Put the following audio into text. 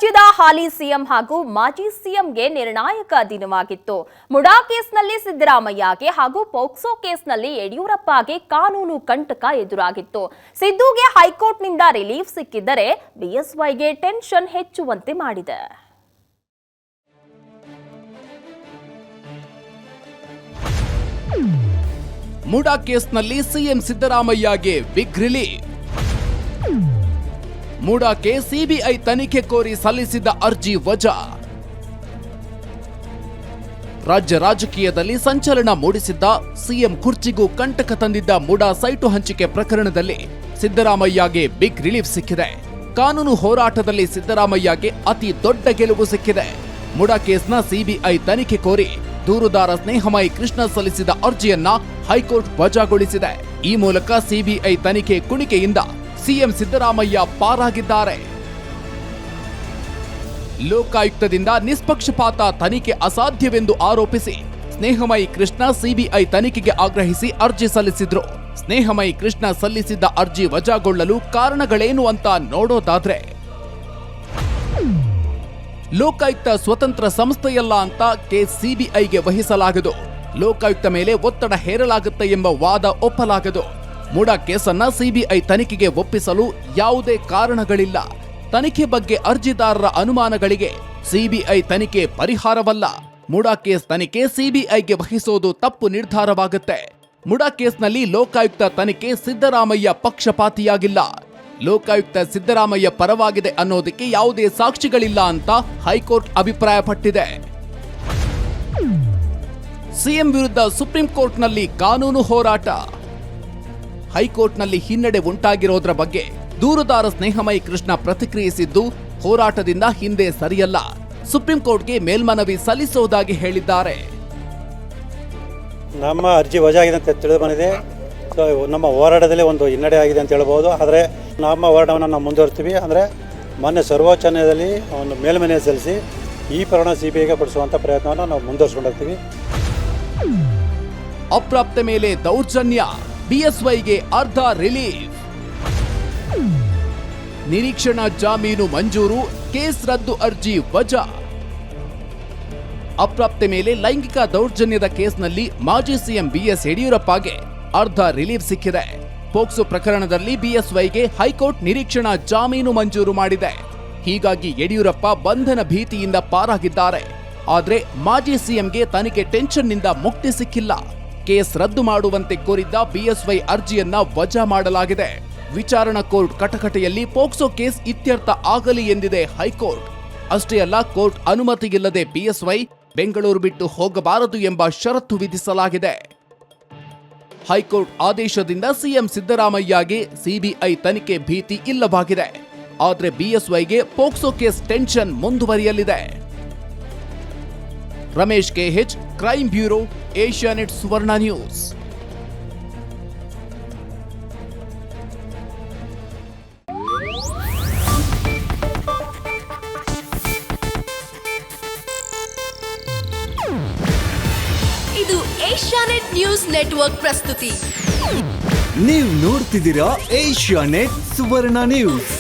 ರಾಜ್ಯದ ಹಾಲಿ ಸಿಎಂ ಹಾಗೂ ಮಾಜಿ ಸಿಎಂಗೆ ನಿರ್ಣಾಯಕ ದಿನವಾಗಿತ್ತು. ಮುಡಾ ಕೇಸ್ನಲ್ಲಿ ಸಿದ್ದರಾಮಯ್ಯಗೆ ಹಾಗೂ ಪೋಕ್ಸೋ ಕೇಸ್ನಲ್ಲಿ ಯಡಿಯೂರಪ್ಪಗೆ ಕಾನೂನು ಕಂಟಕ ಎದುರಾಗಿತ್ತು. ಸಿದ್ದುಗೆ ಹೈಕೋರ್ಟ್ನಿಂದ ರಿಲೀಫ್ ಸಿಕ್ಕಿದ್ದರೆ ಬಿಎಸ್ವೈಗೆ ಟೆನ್ಷನ್ ಹೆಚ್ಚುವಂತೆ ಮಾಡಿದೆ. ಮುಡಾ ಕೇಸ್ನಲ್ಲಿ ಸಿಎಂ ಸಿದ್ದರಾಮಯ್ಯಗೆ ಬಿಗ್ ರಿಲೀಫ್. ಮುಡಾಕ್ಕೆ ಸಿಬಿಐ ತನಿಖೆ ಕೋರಿ ಸಲ್ಲಿಸಿದ್ದ ಅರ್ಜಿ ವಜಾ. ರಾಜ್ಯ ರಾಜಕೀಯದಲ್ಲಿ ಸಂಚಲನ ಮೂಡಿಸಿದ್ದ ಸಿಎಂ ಕುರ್ಚಿಗೂ ಕಂಟಕ ತಂದಿದ್ದ ಮುಡಾ ಸೈಟು ಹಂಚಿಕೆ ಪ್ರಕರಣದಲ್ಲಿ ಸಿದ್ದರಾಮಯ್ಯಗೆ ಬಿಗ್ ರಿಲೀಫ್ ಸಿಕ್ಕಿದೆ. ಕಾನೂನು ಹೋರಾಟದಲ್ಲಿ ಸಿದ್ದರಾಮಯ್ಯಗೆ ಅತಿ ದೊಡ್ಡ ಗೆಲುವು ಸಿಕ್ಕಿದೆ. ಮುಡಾ ಕೇಸ್ನ ಸಿಬಿಐ ತನಿಖೆ ಕೋರಿ ದೂರುದಾರ ಸ್ನೇಹಮಯಿ ಕೃಷ್ಣ ಸಲ್ಲಿಸಿದ ಅರ್ಜಿಯನ್ನ ಹೈಕೋರ್ಟ್ ವಜಾಗೊಳಿಸಿದೆ. ಈ ಮೂಲಕ ಸಿಬಿಐ ತನಿಖೆ ಕುಣಿಕೆಯಿಂದ ಸಿಎಂ ಸಿದ್ದರಾಮಯ್ಯ ಪಾರಾಗಿದ್ದಾರೆ. ಲೋಕಾಯುಕ್ತದಿಂದ ನಿಷ್ಪಕ್ಷಪಾತ ತನಿಖೆ ಅಸಾಧ್ಯವೆಂದು ಆರೋಪಿಸಿ ಸ್ನೇಹಮಯಿ ಕೃಷ್ಣ ಸಿಬಿಐ ತನಿಖೆಗೆ ಆಗ್ರಹಿಸಿ ಅರ್ಜಿ ಸಲ್ಲಿಸಿದ್ರು. ಸ್ನೇಹಮಯಿ ಕೃಷ್ಣ ಸಲ್ಲಿಸಿದ್ದ ಅರ್ಜಿ ವಜಾಗೊಳ್ಳಲು ಕಾರಣಗಳೇನು ಅಂತ ನೋಡೋದಾದ್ರೆ, ಲೋಕಾಯುಕ್ತ ಸ್ವತಂತ್ರ ಸಂಸ್ಥೆಯಲ್ಲ ಅಂತ ಕೇಸ್ ಸಿಬಿಐಗೆ ವಹಿಸಲಾಗದು. ಲೋಕಾಯುಕ್ತ ಮೇಲೆ ಒತ್ತಡ ಹೇರಲಾಗುತ್ತೆ ಎಂಬ ವಾದ ಒಪ್ಪಲಾಗದು. ಮುಡಾ ಕೇಸನ್ನ ಸಿಬಿಐ ತನಿಖೆಗೆ ಒಪ್ಪಿಸಲು ಯಾವುದೇ ಕಾರಣಗಳಿಲ್ಲ. ತನಿಖೆ ಬಗ್ಗೆ ಅರ್ಜಿದಾರರ ಅನುಮಾನಗಳಿಗೆ ಸಿಬಿಐ ತನಿಖೆ ಪರಿಹಾರವಲ್ಲ. ಮುಡಾ ಕೇಸ್ ತನಿಖೆ ಸಿಬಿಐಗೆ ವಹಿಸೋದು ತಪ್ಪು ನಿರ್ಧಾರವಾಗುತ್ತೆ. ಮುಡಾ ಕೇಸ್ನಲ್ಲಿ ಲೋಕಾಯುಕ್ತ ತನಿಖೆ ಸಿದ್ದರಾಮಯ್ಯ ಪಕ್ಷಪಾತಿಯಾಗಿಲ್ಲ. ಲೋಕಾಯುಕ್ತ ಸಿದ್ದರಾಮಯ್ಯ ಪರವಾಗಿದೆ ಅನ್ನೋದಕ್ಕೆ ಯಾವುದೇ ಸಾಕ್ಷಿಗಳಿಲ್ಲ ಅಂತ ಹೈಕೋರ್ಟ್ ಅಭಿಪ್ರಾಯಪಟ್ಟಿದೆ. ಸಿಎಂ ವಿರುದ್ಧ ಸುಪ್ರೀಂ ಕೋರ್ಟ್ನಲ್ಲಿ ಕಾನೂನು ಹೋರಾಟ. ಹೈಕೋರ್ಟ್ನಲ್ಲಿ ಹಿನ್ನಡೆ ಉಂಟಾಗಿರೋದ್ರ ಬಗ್ಗೆ ದೂರುದಾರ ಸ್ನೇಹಮಯಿ ಕೃಷ್ಣ ಪ್ರತಿಕ್ರಿಯಿಸಿದ್ದು, ಹೋರಾಟದಿಂದ ಹಿಂದೆ ಸರಿಯಲ್ಲ, ಸುಪ್ರೀಂ ಕೋರ್ಟ್ಗೆ ಮೇಲ್ಮನವಿ ಸಲ್ಲಿಸುವುದಾಗಿ ಹೇಳಿದ್ದಾರೆ. ನಮ್ಮ ಅರ್ಜಿ ವಜಾ ಆಗಿದೆ ಅಂತ ತಿಳಿದು ಬಂದಿದೆ. ನಮ್ಮ ಹೋರಾಟದಲ್ಲಿ ಒಂದು ಹಿನ್ನಡೆ ಆಗಿದೆ ಅಂತ ಹೇಳ್ಬೋದು. ಆದರೆ ನಮ್ಮ ಹೋರಾಟವನ್ನು ನಾವು ಮುಂದುವರಿಸ್ತೀವಿ. ಅಂದರೆ ಮೊನ್ನೆ ಸರ್ವೋಚ್ಚ ನ್ಯಾಯಾಲಯದಲ್ಲಿ ಒಂದು ಮೇಲ್ಮನವಿ ಸಲ್ಲಿಸಿ ಈ ಪ್ರಕರಣ ಸಿಬಿಐಗೆ ಪಡಿಸುವಂಥ ಪ್ರಯತ್ನವನ್ನು ನಾವು ಮುಂದುವರಿಸಿಕೊಂಡಿರ್ತೀವಿ. ಅಪ್ರಾಪ್ತ ಮೇಲೆ ದೌರ್ಜನ್ಯ, ಬಿಎಸ್ವೈಗೆ ಅರ್ಧ ರಿಲೀಫ್. ನಿರೀಕ್ಷಣಾ ಜಾಮೀನು ಮಂಜೂರು, ಕೇಸ್ ರದ್ದು ಅರ್ಜಿ ವಜಾ. ಅಪ್ರಾಪ್ತೆ ಮೇಲೆ ಲೈಂಗಿಕ ದೌರ್ಜನ್ಯದ ಕೇಸ್ನಲ್ಲಿ ಮಾಜಿ ಸಿಎಂ ಬಿಎಸ್ ಯಡಿಯೂರಪ್ಪಗೆ ಅರ್ಧ ರಿಲೀಫ್ ಸಿಕ್ಕಿದೆ. ಪೋಕ್ಸೋ ಪ್ರಕರಣದಲ್ಲಿ ಬಿಎಸ್ವೈಗೆ ಹೈಕೋರ್ಟ್ ನಿರೀಕ್ಷಣಾ ಜಾಮೀನು ಮಂಜೂರು ಮಾಡಿದೆ. ಹೀಗಾಗಿ ಯಡಿಯೂರಪ್ಪ ಬಂಧನ ಭೀತಿಯಿಂದ ಪಾರಾಗಿದ್ದಾರೆ. ಆದ್ರೆ ಮಾಜಿ ಸಿಎಂಗೆ ತನಿಖೆ ಟೆನ್ಷನ್ನಿಂದ ಮುಕ್ತಿ ಸಿಕ್ಕಿಲ್ಲ. ಕೇಸ್ ರದ್ದು ಮಾಡುವಂತೆ ಕೋರಿದ್ದ ಬಿಎಸ್ವೈ ಅರ್ಜಿಯನ್ನ ವಜಾ ಮಾಡಲಾಗಿದೆ. ವಿಚಾರಣಾ ಕೋರ್ಟ್ ಕಟಕಟೆಯಲ್ಲಿ ಪೋಕ್ಸೋ ಕೇಸ್ ಇತ್ಯರ್ಥ ಆಗಲಿ ಎಂದಿದೆ ಹೈಕೋರ್ಟ್. ಅಷ್ಟೇ ಅಲ್ಲ, ಕೋರ್ಟ್ ಅನುಮತಿಯಿಲ್ಲದೆ ಬಿಎಸ್ವೈ ಬೆಂಗಳೂರು ಬಿಟ್ಟು ಹೋಗಬಾರದು ಎಂಬ ಷರತ್ತು ವಿಧಿಸಲಾಗಿದೆ. ಹೈಕೋರ್ಟ್ ಆದೇಶದಿಂದ ಸಿಎಂ ಸಿದ್ದರಾಮಯ್ಯಗೆ ಸಿಬಿಐ ತನಿಖೆ ಭೀತಿ ಇಲ್ಲವಾಗಿದೆ. ಆದ್ರೆ ಬಿಎಸ್ವೈಗೆ ಪೋಕ್ಸೋ ಕೇಸ್ ಟೆನ್ಷನ್ ಮುಂದುವರಿಯಲಿದೆ. Ramesh KH, crime bureau, Asianet Suvarna news. ಇದು ಏಷ್ಯಾನೆಟ್ ನ್ಯೂಸ್ ನೆಟ್ವರ್ಕ್ ಪ್ರಸ್ತುತಿ. ನೀವು ನೋಡ್ತಿದ್ದೀರಾ ಏಷ್ಯಾನೆಟ್ ಸುವರ್ಣ ನ್ಯೂಸ್.